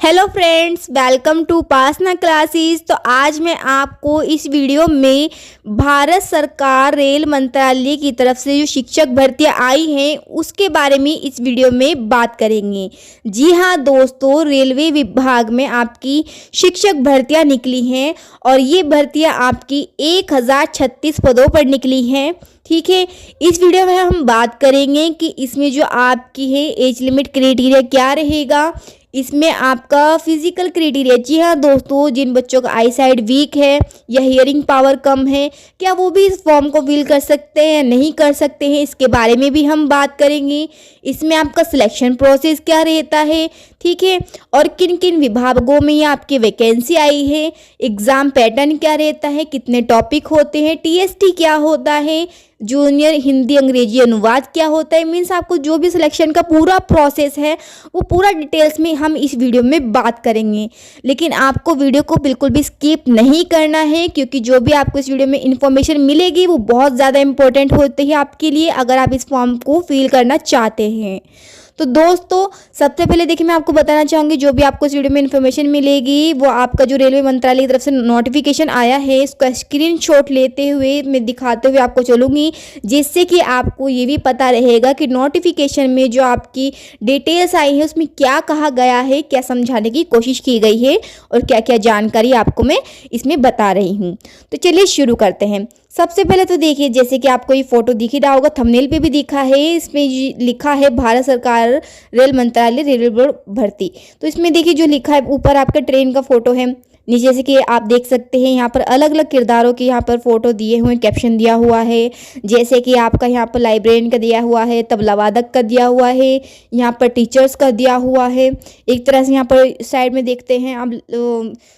Hello friends, welcome to Upasana classes. तो आज मैं आपको इस वीडियो में भारत सरकार रेल मंत्रालय की तरफ से जो शिक्षक भर्तियां आई हैं उसके बारे में इस वीडियो में बात करेंगे। जी हाँ दोस्तों, रेलवे विभाग में आपकी शिक्षक भर्तियां निकली हैं और ये भर्तियां आपकी 1036 पदों पर निकली हैं। ठीक है, इस वीडियो में हम बात करेंगे कि इसमें जो आपकी है एज लिमिट क्राइटेरिया क्या रहेगा, इसमें आपका फिजिकल क्राइटेरिया। जी हाँ दोस्तों, जिन बच्चों का आई साइड वीक है या हियरिंग पावर कम है, क्या वो भी इस फॉर्म को फिल कर सकते हैं या नहीं कर सकते हैं, इसके बारे में भी हम बात करेंगे। इसमें आपका सिलेक्शन प्रोसेस क्या रहता है, ठीक है, और किन किन विभागों में ये आपकी वैकेंसी आई है, एग्ज़ाम पैटर्न क्या रहता है, कितने टॉपिक होते हैं, टीएसटी क्या होता है, जूनियर हिंदी अंग्रेजी अनुवाद क्या होता है। मीन्स आपको जो भी सिलेक्शन का पूरा प्रोसेस है वो पूरा डिटेल्स में हम इस वीडियो में बात करेंगे। लेकिन आपको वीडियो को बिल्कुल भी स्किप नहीं करना है, क्योंकि जो भी आपको इस वीडियो में इन्फॉर्मेशन मिलेगी वो बहुत ज़्यादा इंपॉर्टेंट होती है आपके लिए, अगर आप इस फॉर्म को फिल करना चाहते हैं। तो दोस्तों, सबसे पहले देखिए मैं आपको बताना चाहूँगी, जो भी आपको इस वीडियो में इन्फॉर्मेशन मिलेगी वो आपका जो रेलवे मंत्रालय की तरफ से नोटिफिकेशन आया है इसका स्क्रीनशॉट लेते हुए मैं दिखाते हुए आपको चलूँगी, जिससे कि आपको ये भी पता रहेगा कि नोटिफिकेशन में जो आपकी डिटेल्स आई है उसमें क्या कहा गया है, क्या समझाने की कोशिश की गई है और क्या क्या जानकारी आपको मैं इसमें बता रही हूँ। तो चलिए शुरू करते हैं। सबसे पहले तो देखिए, जैसे कि आपको ये फोटो दिख ही रहा होगा, थंबनेल पे भी दिखा है, इसमें लिखा है भारत सरकार रेल मंत्रालय रेलवे बोर्ड भर्ती। तो इसमें देखिए जो लिखा है, ऊपर आपका ट्रेन का फोटो है, नीचे से कि आप देख सकते हैं यहाँ पर अलग अलग किरदारों के यहाँ पर फोटो दिए हुए, कैप्शन दिया हुआ है। जैसे कि आपका यहाँ पर लाइब्रेरियन का दिया हुआ है, तबला वादक का दिया हुआ है, यहाँ पर टीचर्स का दिया हुआ है। एक तरह से यहाँ पर साइड में देखते हैं आप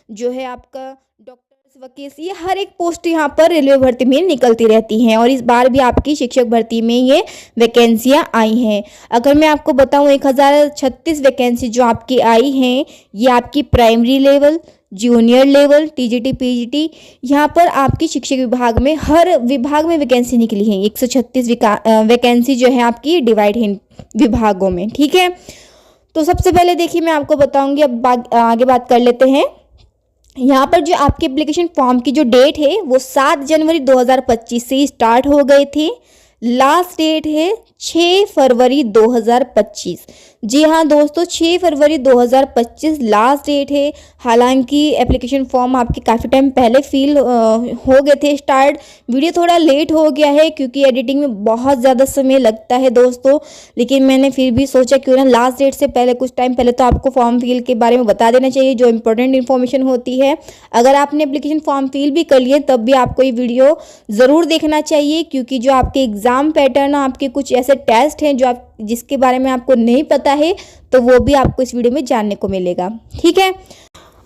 जो है आपका डॉक्टर्स, वकील, ये हर एक पोस्ट यहाँ पर रेलवे भर्ती में निकलती रहती हैं। और इस बार भी आपकी शिक्षक भर्ती में ये वैकेंसियाँ आई हैं। अगर मैं आपको बताऊँ 1036 वैकेंसी जो आपकी आई हैं, ये आपकी primary level, junior level, TGT, PGT, यहाँ पर आपकी शिक्षक विभाग में हर विभाग में वैकेंसी निकली है। 136 वैकेंसी जो है आपकी डिवाइड है विभागों में। ठीक है, तो सबसे पहले देखिए मैं आपको बताऊंगी, अब आगे बात कर लेते हैं। यहाँ पर जो आपके एप्लीकेशन फॉर्म की जो डेट है वो 7 जनवरी 2025 से स्टार्ट हो गए थे। लास्ट डेट है 6 फरवरी 2025। जी हाँ दोस्तों, 6 फरवरी 2025 लास्ट डेट है। हालांकि एप्लीकेशन फॉर्म आपके काफ़ी टाइम पहले फिल हो गए थे स्टार्ट। वीडियो थोड़ा लेट हो गया है क्योंकि एडिटिंग में बहुत ज़्यादा समय लगता है दोस्तों, लेकिन मैंने फिर भी सोचा क्यों ना लास्ट डेट से पहले कुछ टाइम पहले तो आपको फॉर्म फिल के बारे में बता देना चाहिए, जो इंपॉर्टेंट इन्फॉर्मेशन होती है। अगर आपने एप्लीकेशन फॉर्म फिल भी कर लिए तब भी आपको ये वीडियो ज़रूर देखना चाहिए, क्योंकि जो आपके एग्ज़ाम पैटर्न, आपके कुछ ऐसे टेस्ट हैं जो आप जिसके बारे में आपको नहीं पता है, तो वो भी आपको इस वीडियो में जानने को मिलेगा। ठीक है,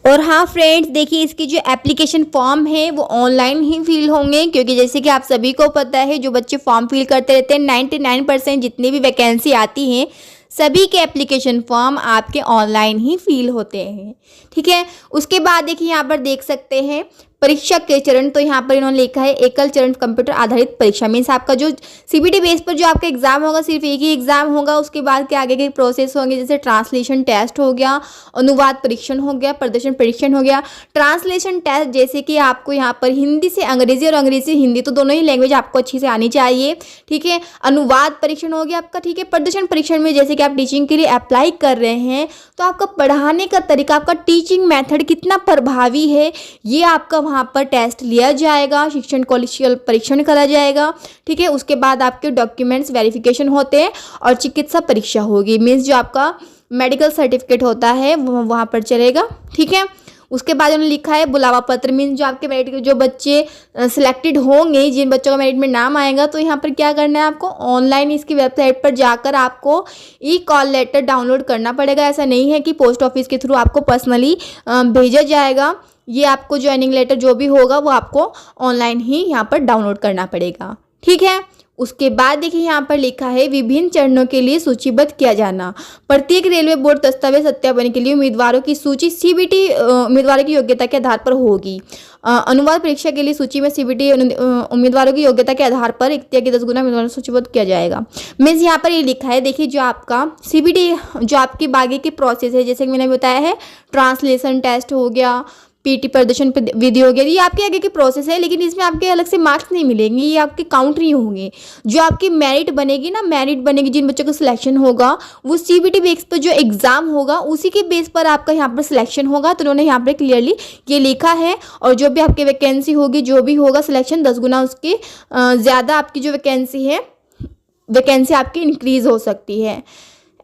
और हाँ फ्रेंड्स, देखिए इसकी जो एप्लीकेशन फॉर्म है वो ऑनलाइन ही फिल होंगे, क्योंकि जैसे कि आप सभी को पता है जो बच्चे फॉर्म फिल करते रहते हैं 99% जितनी भी वैकेंसी आती हैं सभी के एप्लीकेशन फॉर्म आपके ऑनलाइन ही फिल होते हैं। ठीक है, उसके बाद देखिए यहाँ पर देख सकते हैं परीक्षा के चरण, तो यहाँ पर इन्होंने लिखा है एकल चरण कंप्यूटर आधारित परीक्षा। मीन्स आपका जो सीबीटी बेस पर जो आपका एग्जाम होगा सिर्फ एक ही एग्जाम होगा, उसके बाद के आगे के प्रोसेस होंगे, जैसे ट्रांसलेशन टेस्ट हो गया, अनुवाद परीक्षण हो गया, प्रदर्शन परीक्षण हो गया। ट्रांसलेशन टेस्ट जैसे कि आपको यहाँ पर हिंदी से अंग्रेजी और अंग्रेजी से हिंदी, तो दोनों ही लैंग्वेज आपको अच्छी से आनी चाहिए। ठीक है, अनुवाद परीक्षण हो गया आपका। ठीक है, प्रदर्शन परीक्षण में जैसे कि आप टीचिंग के लिए अप्लाई कर रहे हैं तो आपका पढ़ाने का तरीका, आपका टीचिंग मेथड कितना प्रभावी है, ये आपका वहाँ पर टेस्ट लिया जाएगा, शिक्षण कौशल परीक्षण करा जाएगा। ठीक है, उसके बाद आपके डॉक्यूमेंट्स वेरिफिकेशन होते हैं और चिकित्सा परीक्षा होगी। मीन्स जो आपका मेडिकल सर्टिफिकेट होता है वो वहाँ पर चलेगा। ठीक है, उसके बाद उन्होंने लिखा है बुलावा पत्र। मीन्स जो आपके मेरिट जो बच्चे सिलेक्टेड होंगे, जिन बच्चों का मेरिट में नाम आएगा, तो यहाँ पर क्या करना है, आपको ऑनलाइन इसकी वेबसाइट पर जाकर आपको ई कॉल लेटर डाउनलोड करना पड़ेगा। ऐसा नहीं है कि पोस्ट ऑफिस के थ्रू आपको पर्सनली भेजा जाएगा। ये आपको ज्वाइनिंग लेटर जो भी होगा वो आपको ऑनलाइन ही यहाँ पर डाउनलोड करना पड़ेगा। ठीक है, उसके बाद देखिए यहाँ पर लिखा है विभिन्न चरणों के लिए सूचीबद्ध किया जाना। प्रत्येक रेलवे बोर्ड दस्तावेज सत्यापन के लिए उम्मीदवारों की सूची सीबीटी उम्मीदवारों की योग्यता के आधार पर होगी। अनुवाद परीक्षा के लिए सूची में सीबीटी उम्मीदवारों की योग्यता के आधार पर 1 के 10 गुना उम्मीदवारों सूचीबद्ध किया जाएगा। मीन्स यहाँ पर ये लिखा है, देखिए जो आपका सीबीटी जो आपकी बागी की प्रोसेस है, जैसे कि मैंने बताया है ट्रांसलेशन टेस्ट हो गया, पीटी प्रदर्शन विधि हो गया, ये आपके आगे की प्रोसेस है, लेकिन इसमें आपके अलग से मार्क्स नहीं मिलेंगे, ये आपके काउंट नहीं होंगे। जो आपकी मेरिट बनेगी ना, मेरिट बनेगी, जिन बच्चों का सिलेक्शन होगा वो सीबीटी बेस पर जो एग्जाम होगा उसी के बेस पर आपका यहाँ पर सिलेक्शन होगा। तो उन्होंने यहाँ पर क्लियरली ये लिखा है। और जो भी आपकी वैकेंसी होगी, जो भी होगा सिलेक्शन 10 गुना उसके ज़्यादा आपकी जो वैकेंसी है, वैकेंसी आपकी इंक्रीज हो सकती है।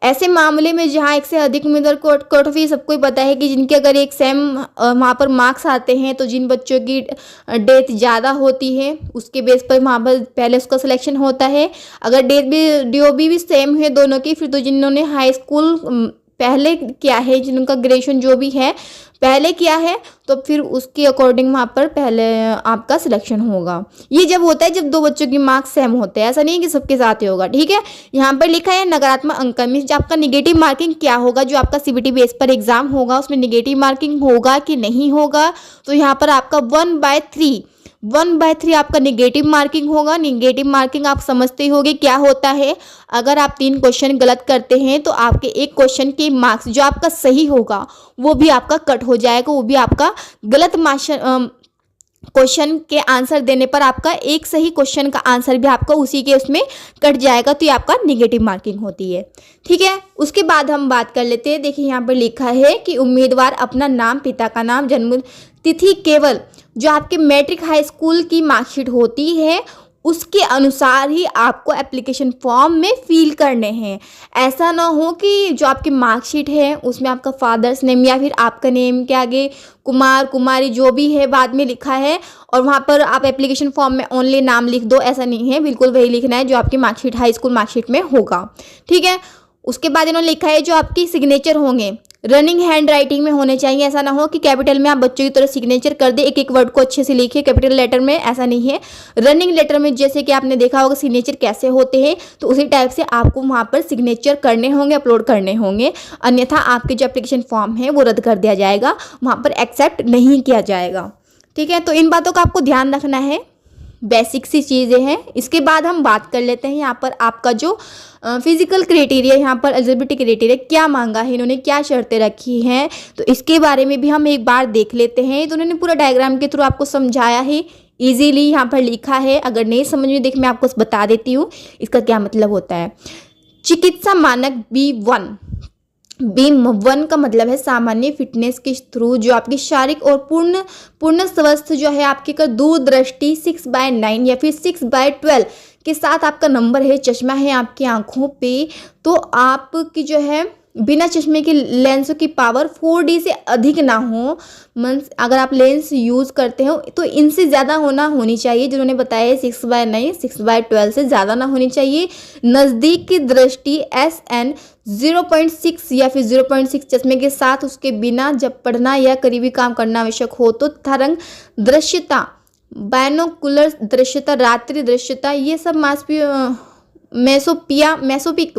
ऐसे मामले में जहाँ 1 से अधिक उम्मीदवार कट ऑफ, ये सबको ही पता है कि जिनके अगर एक सेम वहाँ पर मार्क्स आते हैं तो जिन बच्चों की डेट ज़्यादा होती है उसके बेस पर वहाँ पर पहले उसका सिलेक्शन होता है। अगर डेट भी डीओबी भी सेम है दोनों की, फिर तो जिन्होंने हाई स्कूल पहले किया है, जिनका ग्रेजुएशन जो भी है पहले किया है, तो फिर उसके अकॉर्डिंग वहाँ पर पहले आपका सिलेक्शन होगा। ये जब होता है जब 2 बच्चों की मार्क्स सेम होते हैं, ऐसा नहीं है कि सबके साथ ही होगा। ठीक है, यहाँ पर लिखा है नकारात्मक अंकन, मीन्स आपका निगेटिव मार्किंग क्या होगा। जो आपका सीबीटी बेस पर एग्जाम होगा उसमें निगेटिव मार्किंग होगा कि नहीं होगा, तो यहाँ पर आपका 1/3 आपका निगेटिव मार्किंग होगा। निगेटिव मार्किंग आप समझते ही होंगे क्या होता है। अगर आप 3 क्वेश्चन गलत करते हैं तो आपके एक क्वेश्चन के मार्क्स जो आपका सही होगा वो भी आपका कट हो जाएगा, वो भी आपका गलत क्वेश्चन के आंसर देने पर आपका एक सही क्वेश्चन का आंसर भी आपका उसी के उसमें कट जाएगा, तो ये आपका निगेटिव मार्किंग होती है। ठीक है, उसके बाद हम बात कर लेते हैं। देखिए यहाँ पर लिखा है कि उम्मीदवार अपना नाम, पिता का नाम, जन्म तिथि केवल जो आपके मैट्रिक हाई स्कूल की मार्कशीट होती है उसके अनुसार ही आपको एप्लीकेशन फॉर्म में फिल करने हैं। ऐसा ना हो कि जो आपकी मार्कशीट है उसमें आपका फादर्स नेम या फिर आपका नेम के आगे कुमार कुमारी जो भी है बाद में लिखा है और वहाँ पर आप एप्लीकेशन फॉर्म में ओनली नाम लिख दो, ऐसा नहीं है। बिल्कुल वही लिखना है जो आपकी मार्कशीट हाई स्कूल मार्कशीट में होगा। ठीक है, उसके बाद इन्होंने लिखा है जो आपकी सिग्नेचर होंगे रनिंग हैंड राइटिंग में होने चाहिए। ऐसा ना हो कि कैपिटल में आप बच्चों की तरह सिग्नेचर कर दे, एक एक वर्ड को अच्छे से लिखिए कैपिटल लेटर में, ऐसा नहीं है। रनिंग लेटर में जैसे कि आपने देखा होगा सिग्नेचर कैसे होते हैं, तो उसी टाइप से आपको वहाँ पर सिग्नेचर करने होंगे, अपलोड करने होंगे, अन्यथा आपके जो एप्लीकेशन फॉर्म है वो रद्द कर दिया जाएगा, वहाँ पर एक्सेप्ट नहीं किया जाएगा। ठीक है, तो इन बातों का आपको ध्यान रखना है, बेसिक सी चीज़ें हैं। इसके बाद हम बात कर लेते हैं यहाँ पर आपका जो फिजिकल क्राइटेरिया, यहाँ पर एलिजिबिलिटी क्राइटेरिया क्या मांगा है इन्होंने, क्या शर्तें रखी हैं, तो इसके बारे में भी हम एक बार देख लेते हैं। तो उन्होंने पूरा डायग्राम के थ्रू आपको समझाया है, इजीली यहाँ पर लिखा है। अगर नहीं समझ में देख मैं आपको बता देती हूँ इसका क्या मतलब होता है। चिकित्सा मानक B1 का मतलब है सामान्य फिटनेस के थ्रू जो आपकी शारीरिक और पूर्ण स्वस्थ जो है आपकी का दूरदृष्टि 6/9 या फिर 6/12 के साथ आपका नंबर है, चश्मा है आपकी आंखों पे, तो आपकी जो है बिना चश्मे के लेंसों की पावर 4D से अधिक ना हो। मीन्स अगर आप लेंस यूज़ करते हो तो इनसे ज़्यादा होनी चाहिए, जिन्होंने बताया है 6/9 6/12 से ज़्यादा ना होनी चाहिए। नज़दीक की दृष्टि SN 0.6 या फिर 0.6 चश्मे के साथ उसके बिना जब पढ़ना या करीबी काम करना आवश्यक हो तो तरंग दृश्यता, बायनोकुलर दृश्यता, रात्रि दृश्यता, ये सब मैसोपिक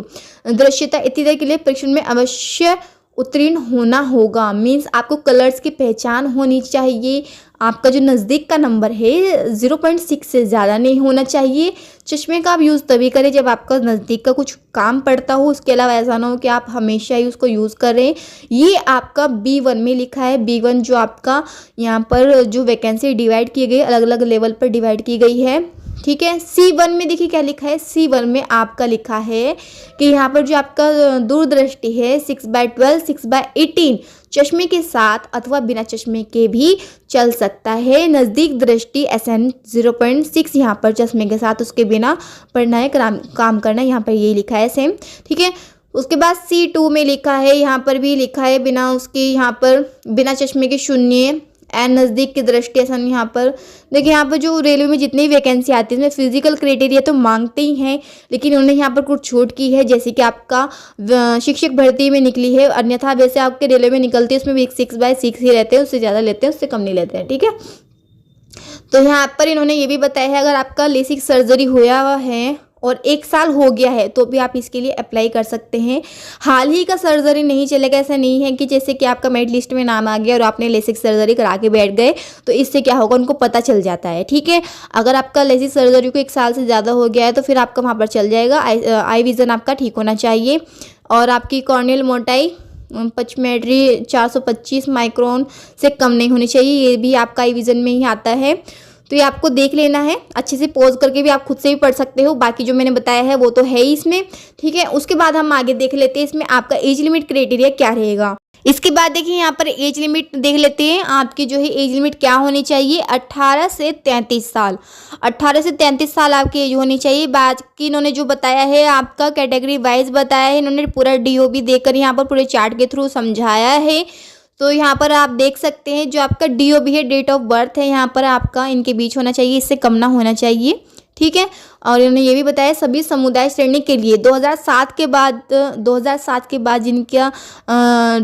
दृश्यता इत्यादि के लिए परीक्षण में अवश्य उत्तीर्ण होना होगा। मीन्स आपको कलर्स की पहचान होनी चाहिए। आपका जो नज़दीक का नंबर है 0.6 से ज़्यादा नहीं होना चाहिए। चश्मे का आप यूज़ तभी करें जब आपका नज़दीक का कुछ काम पड़ता हो, उसके अलावा ऐसा ना हो कि आप हमेशा ही उसको यूज़ कर रहे हैं। ये आपका B1 में लिखा है। B1 जो आपका यहाँ पर जो वैकेंसी डिवाइड की गई, अलग अलग लेवल पर डिवाइड की गई है। ठीक है, C1 में देखिए क्या लिखा है। C1 में आपका लिखा है कि यहाँ पर जो आपका दूरदृष्टि है 6/12 6/18 चश्मे के साथ अथवा बिना चश्मे के भी चल सकता है। नज़दीक दृष्टि SN 0.6 यहाँ पर चश्मे के साथ उसके बिना पढ़ना है, काम करना, यहाँ पर ये लिखा है सेम। ठीक है, उसके बाद C2 में लिखा है, यहाँ पर भी लिखा है बिना उसके, यहाँ पर बिना चश्मे के 0 एंड नज़दीक की दृष्टि ऐसा। यहाँ पर देखिए, यहाँ पर जो रेलवे में जितनी वैकेंसी आती है इसमें फिजिकल क्राइटेरिया तो मांगते ही हैं, लेकिन उन्होंने यहाँ पर कुछ छूट की है, जैसे कि आपका शिक्षक भर्ती में निकली है, अन्यथा वैसे आपके रेलवे में निकलती है उसमें भी 6/6 ही रहते हैं, उससे ज़्यादा लेते हैं, उससे कम नहीं लेते हैं। ठीक है, तो यहाँ पर इन्होंने ये भी बताया है अगर आपका लेसिक सर्जरी हुआ है और 1 साल हो गया है तो भी आप इसके लिए अप्लाई कर सकते हैं। हाल ही का सर्जरी नहीं चलेगा, ऐसा नहीं है कि जैसे कि आपका मेरिट लिस्ट में नाम आ गया और आपने लेसिक सर्जरी करा के बैठ गए तो इससे क्या होगा, उनको पता चल जाता है। ठीक है, अगर आपका लेसिक सर्जरी को 1 साल से ज़्यादा हो गया है तो फिर आपका वहाँ पर चल जाएगा। आई विज़न आपका ठीक होना चाहिए और आपकी कॉर्नियल मोटाई पचमेट्री 425 माइक्रोन से कम नहीं होनी चाहिए, ये भी आपका आई विज़न में ही आता है। तो ये आपको देख लेना है, अच्छे से पॉज करके भी आप खुद से भी पढ़ सकते हो, बाकी जो मैंने बताया है वो तो है ही इसमें। ठीक है, उसके बाद हम आगे देख लेते हैं इसमें आपका एज लिमिट क्राइटेरिया क्या रहेगा। इसके बाद देखिए यहाँ पर एज लिमिट देख लेते हैं, आपकी जो है एज लिमिट क्या होनी चाहिए, 18 से 33 साल। 18 से 33 साल आपकी एज होनी चाहिए। बाकी इन्होंने जो बताया है आपका कैटेगरी वाइज बताया है, इन्होंने पूरा डीओबी देकर यहाँ पर पूरे चार्ट के थ्रू समझाया है। तो यहाँ पर आप देख सकते हैं जो आपका डीओबी है, डेट ऑफ बर्थ है, यहाँ पर आपका इनके बीच होना चाहिए, इससे कम ना होना चाहिए। ठीक है, और इन्होंने ये भी बताया सभी समुदाय श्रेणी के लिए 2007 के बाद जिनका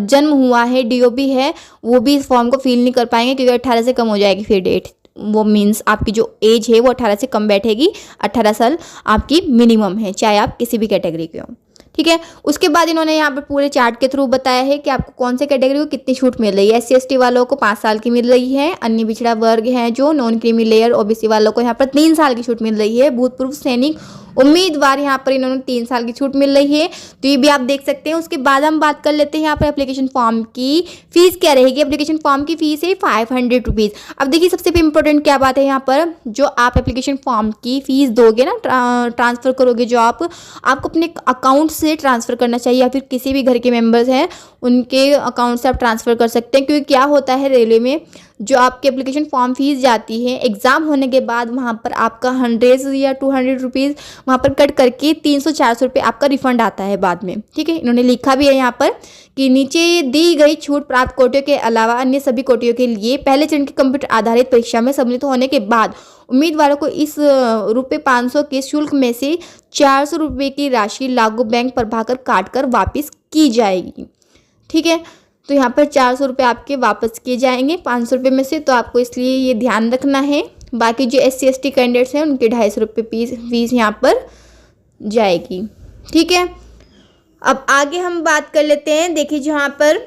जन्म हुआ है, डीओबी है, वो भी इस फॉर्म को फिल नहीं कर पाएंगे क्योंकि 18 से कम हो जाएगी फिर डेट। वो मीन्स आपकी जो एज है वो 18 से कम बैठेगी, 18 साल आपकी मिनिमम है, चाहे आप किसी भी कैटेगरी के हो। ठीक है, उसके बाद इन्होंने यहाँ पर पूरे चार्ट के थ्रू बताया है कि आपको कौन से कैटेगरी को कितनी छूट मिल रही है। SC/ST वालों को 5 साल की मिल रही है, अन्य पिछड़ा वर्ग है जो नॉन क्रीमी लेयर OBC वालों को यहाँ पर 3 साल की छूट मिल रही है, भूतपूर्व सैनिक उम्मीदवार यहाँ पर इन्होंने 3 साल की छूट मिल रही है। तो ये भी आप देख सकते हैं। उसके बाद हम बात कर लेते हैं यहाँ पर एप्लीकेशन फॉर्म की फीस क्या रहेगी। एप्लीकेशन फॉर्म की फीस है 500 रुपीज़। अब देखिए सबसे इंपॉर्टेंट क्या बात है यहाँ पर, जो आप एप्लीकेशन फॉर्म की फीस दोगे ना, ट्रांसफ़र करोगे, जो आपको अपने अकाउंट से ट्रांसफ़र करना चाहिए या फिर किसी भी घर के मेंबर्स हैं उनके अकाउंट से आप ट्रांसफ़र कर सकते हैं। क्योंकि क्या होता है, रेलवे में जो आपकी एप्लीकेशन फॉर्म फीस जाती है एग्ज़ाम होने के बाद वहाँ पर आपका 100 या 200 रुपीज़ वहाँ पर कट करके 300-400 रुपये आपका रिफंड आता है बाद में। ठीक है, इन्होंने लिखा भी है यहाँ पर कि नीचे दी गई छूट प्राप्त कोटियों के अलावा अन्य सभी कोटियों के लिए पहले चरण की कंप्यूटर आधारित परीक्षा में सम्मिलित होने के बाद उम्मीदवारों को इस ₹500 के शुल्क में से 400 रुपये की राशि लागू बैंक प्रभाकर काट कर वापस की जाएगी। ठीक है, तो यहाँ पर 400 रुपये आपके वापस किए जाएंगे 500 रुपये में से, तो आपको इसलिए ये ध्यान रखना है। बाकी जो SC/ST कैंडिडेट्स हैं उनके 250 रुपये फीस यहाँ पर जाएगी। ठीक है, अब आगे हम बात कर लेते हैं। देखिए जहाँ पर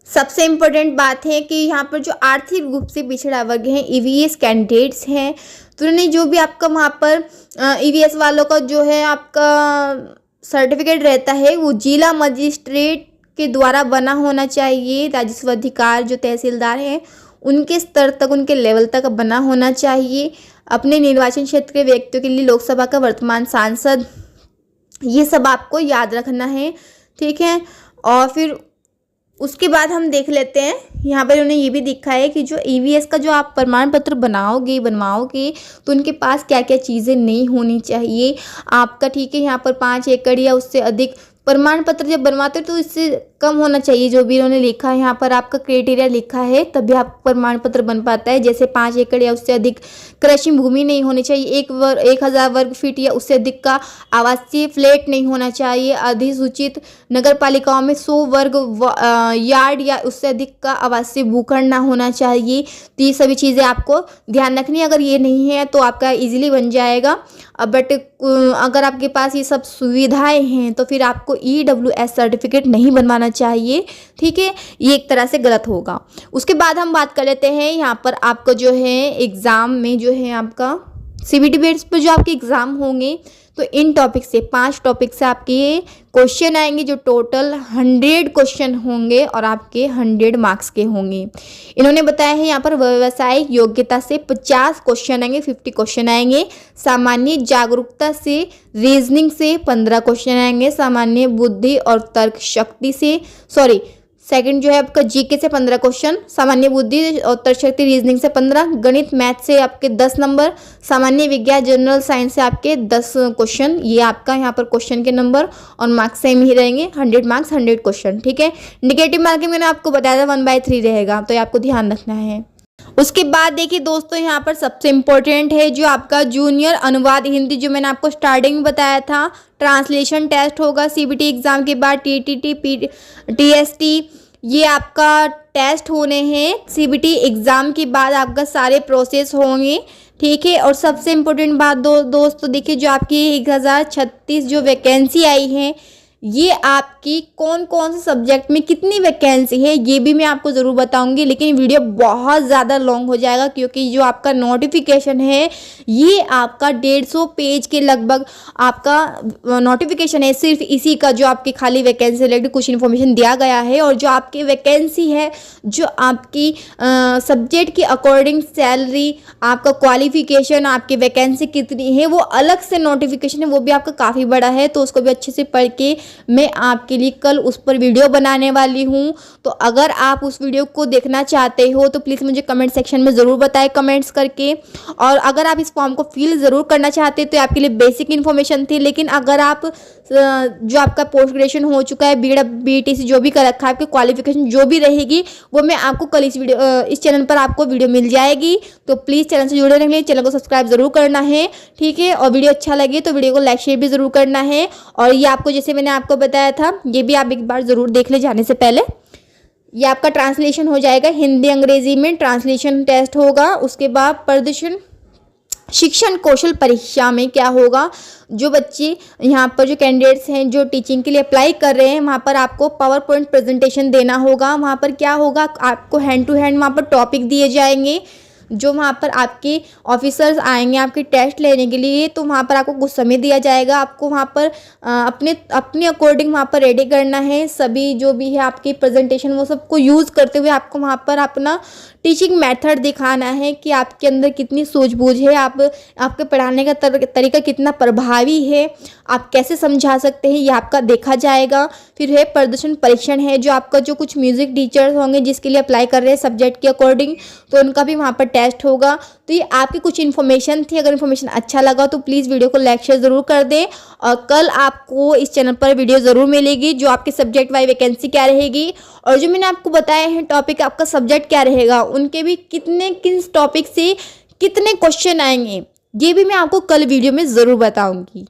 सबसे इम्पोर्टेंट बात है कि यहाँ पर जो आर्थिक रूप से पिछड़ा वर्ग है, EVS कैंडिडेट्स हैं, तो उन्होंने जो भी आपका वहाँ पर EVS वालों का जो है आपका सर्टिफिकेट रहता है वो जिला मजिस्ट्रेट के द्वारा बना होना चाहिए। राजस्व अधिकार जो तहसीलदार हैं उनके स्तर तक, उनके लेवल तक बना होना चाहिए। अपने निर्वाचन क्षेत्र के व्यक्तियों के लिए लोकसभा का वर्तमान सांसद, ये सब आपको याद रखना है। ठीक है, और फिर उसके बाद हम देख लेते हैं यहाँ पर उन्होंने ये भी दिखा है कि जो EVS का जो आप प्रमाण पत्र बनवाओगे तो उनके पास क्या क्या चीज़ें नहीं होनी चाहिए आपका। ठीक है, यहाँ पर 5 एकड़ या उससे अधिक प्रमाण पत्र जब बनवाते हो तो इससे कम होना चाहिए, जो भी इन्होंने लिखा है यहाँ पर आपका क्राइटेरिया लिखा है, तभी आप प्रमाण पत्र बन पाता है। जैसे 5 एकड़ या उससे अधिक कृषि भूमि नहीं होनी चाहिए, 1000 वर्ग फीट या उससे अधिक का आवासीय फ्लैट नहीं होना चाहिए, अधिसूचित नगर पालिकाओं में 100 वर्ग यार्ड या उससे अधिक का आवासीय भूखंड ना होना चाहिए। तो ये सभी चीज़ें आपको ध्यान रखनी है। अगर ये नहीं है तो आपका ईजिली बन जाएगा। बट अगर आपके पास ये सब सुविधाएं हैं तो फिर आपको EWS सर्टिफिकेट नहीं बनवाना चाहिए। ठीक है, ये एक तरह से गलत होगा। उसके बाद हम बात कर लेते हैं यहाँ पर आपका जो है एग्ज़ाम में जो है आपका CBT बेस पर जो आपके एग्ज़ाम होंगे तो इन टॉपिक से 5 टॉपिक से आपके क्वेश्चन आएंगे, जो टोटल 100 क्वेश्चन होंगे और आपके 100 मार्क्स के होंगे। इन्होंने बताया है यहाँ पर व्यावसायिक योग्यता से 50 क्वेश्चन आएंगे, 50 क्वेश्चन आएंगे। सामान्य जागरूकता से, रीजनिंग से 15 क्वेश्चन आएंगे। सामान्य बुद्धि और तर्क शक्ति से सेकंड जो है आपका GK से 15 क्वेश्चन, सामान्य बुद्धि और तर्क शक्ति रीजनिंग से 15, गणित मैथ से आपके 10 नंबर, सामान्य विज्ञान जनरल साइंस से आपके 10 क्वेश्चन। ये आपका यहाँ पर क्वेश्चन के नंबर और मार्क्स सेम ही रहेंगे, 100 मार्क्स 100 क्वेश्चन। ठीक है, नेगेटिव मार्किंग मैंने आपको बताया था 1/3 रहेगा, तो ये आपको ध्यान रखना है। उसके बाद देखिए दोस्तों यहाँ पर सबसे इम्पोर्टेंट है जो आपका जूनियर अनुवाद हिंदी, जो मैंने आपको स्टार्टिंग में बताया था। ट्रांसलेशन टेस्ट होगा CBT एग्ज़ाम के बाद, TTT TST ये आपका टेस्ट होने हैं। CBT एग्ज़ाम के बाद आपका सारे प्रोसेस होंगे। ठीक है। और सबसे इम्पोर्टेंट बात दोस्तों देखिए, जो आपकी 1036 जो वैकेंसी आई है, ये आपकी कौन कौन से सब्जेक्ट में कितनी वैकेंसी है ये भी मैं आपको ज़रूर बताऊंगी, लेकिन वीडियो बहुत ज़्यादा लॉन्ग हो जाएगा क्योंकि जो आपका नोटिफिकेशन है ये आपका 150 पेज के लगभग आपका नोटिफिकेशन है। सिर्फ इसी का जो आपकी खाली वैकेंसी से रिलेटेड कुछ इन्फॉर्मेशन दिया गया है, और जो आपकी वैकेंसी है जो आपकी सब्जेक्ट के अकॉर्डिंग सैलरी, आपका क्वालिफिकेशन, आपकी वैकेंसी कितनी है वो अलग से नोटिफिकेशन है, वो भी आपका काफ़ी बड़ा है, तो उसको भी अच्छे से पढ़ के मैं आपके लिए कल उस पर वीडियो बनाने वाली हूँ। तो अगर आप उस वीडियो को देखना चाहते हो तो प्लीज़ मुझे कमेंट सेक्शन में ज़रूर बताएं कमेंट्स करके। और अगर आप इस फॉर्म को फिल ज़रूर करना चाहते तो आपके लिए बेसिक इन्फॉर्मेशन थी, लेकिन अगर आप जो आपका पोस्ट ग्रेजुएशन हो चुका है, बीएड बीटीसी जो भी कर रखा है, आपकी क्वालिफिकेशन जो भी रहेगी वो मैं आपको कल इस चैनल पर आपको वीडियो मिल जाएगी। तो प्लीज़ चैनल से जुड़े रहने, चैनल को सब्सक्राइब ज़रूर करना है, ठीक है। और वीडियो अच्छा लगे तो वीडियो को लाइक शेयर भी ज़रूर करना है। और ये आपको जैसे मैंने आपको बताया था ये भी आप एक बार ज़रूर देख ले जाने से पहले। ये आपका ट्रांसलेशन हो जाएगा हिंदी अंग्रेजी में, ट्रांसलेशन टेस्ट होगा। उसके बाद प्रदर्शन शिक्षण कौशल परीक्षा में क्या होगा, जो बच्चे यहाँ पर जो कैंडिडेट्स हैं जो टीचिंग के लिए अप्लाई कर रहे हैं वहाँ पर आपको पावर पॉइंट प्रेजेंटेशन देना होगा। वहाँ पर क्या होगा, आपको हैंड टू हैंड वहाँ पर टॉपिक दिए जाएंगे, जो वहाँ पर आपके ऑफिसर्स आएंगे आपके टेस्ट लेने के लिए, तो वहाँ पर आपको कुछ समय दिया जाएगा। आपको वहाँ पर अपने अकॉर्डिंग वहाँ पर रेडी करना है, सभी जो भी है आपकी प्रेजेंटेशन वो सबको यूज़ करते हुए आपको वहाँ पर अपना टीचिंग मेथड दिखाना है कि आपके अंदर कितनी सूझबूझ है, आपके पढ़ाने का तरीका कितना प्रभावी है, आप कैसे समझा सकते हैं ये आपका देखा जाएगा। फिर है प्रदर्शन परीक्षण है, जो आपका जो कुछ म्यूज़िक टीचर्स होंगे जिसके लिए अप्लाई कर रहे हैं सब्जेक्ट के अकॉर्डिंग, तो उनका भी वहाँ पर टेस्ट होगा। तो ये आपकी कुछ इन्फॉर्मेशन थी। अगर इन्फॉर्मेशन अच्छा लगा तो प्लीज़ वीडियो को लाइक शेयर ज़रूर कर दें, और कल आपको इस चैनल पर वीडियो ज़रूर मिलेगी जो आपके सब्जेक्ट वाइज वैकेंसी क्या रहेगी, और जो मैंने आपको बताया है टॉपिक आपका सब्जेक्ट क्या रहेगा, उनके भी किन टॉपिक से कितने क्वेश्चन आएंगे ये भी मैं आपको कल वीडियो में ज़रूर बताऊँगी।